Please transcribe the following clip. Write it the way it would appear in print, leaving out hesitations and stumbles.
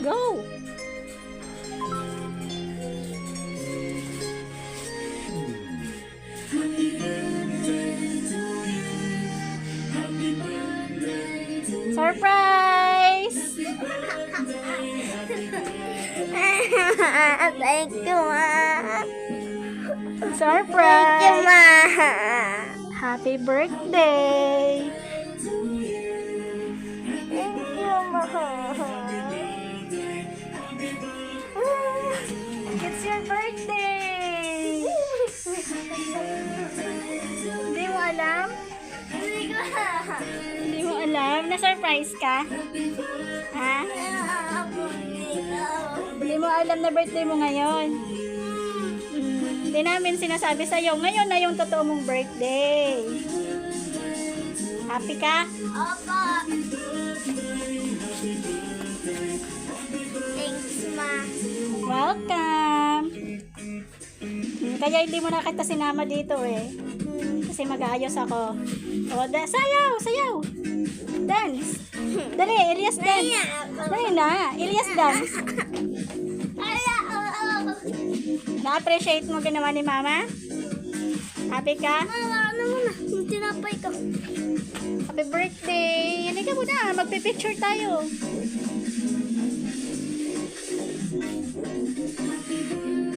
Go! Surprise! Thank you, Ma. Surprise! Thank you, Ma. Happy birthday! Thank you, Ma. It's your birthday! Hindi mo alam? Hindi mo alam? Na-surprise ka? Ha? Hindi mo alam na birthday mo ngayon? Hindi namin sinasabi sa'yo. Ngayon na yung totoo mong birthday. Happy ka? Opo. Thanks, Ma. Welcome! Kaya hindi mo na kita sinama dito eh. Kasi mag-aayos ako. O, sayaw! Sayaw! Dance! Dali, Elias dance! Dali na! Elias dance! Na-appreciate mo ginawa ni Mama? Happy ka? Mama, ano muna? Yung tinapay ko. Happy birthday! Hindi ka muna, magpipicture tayo.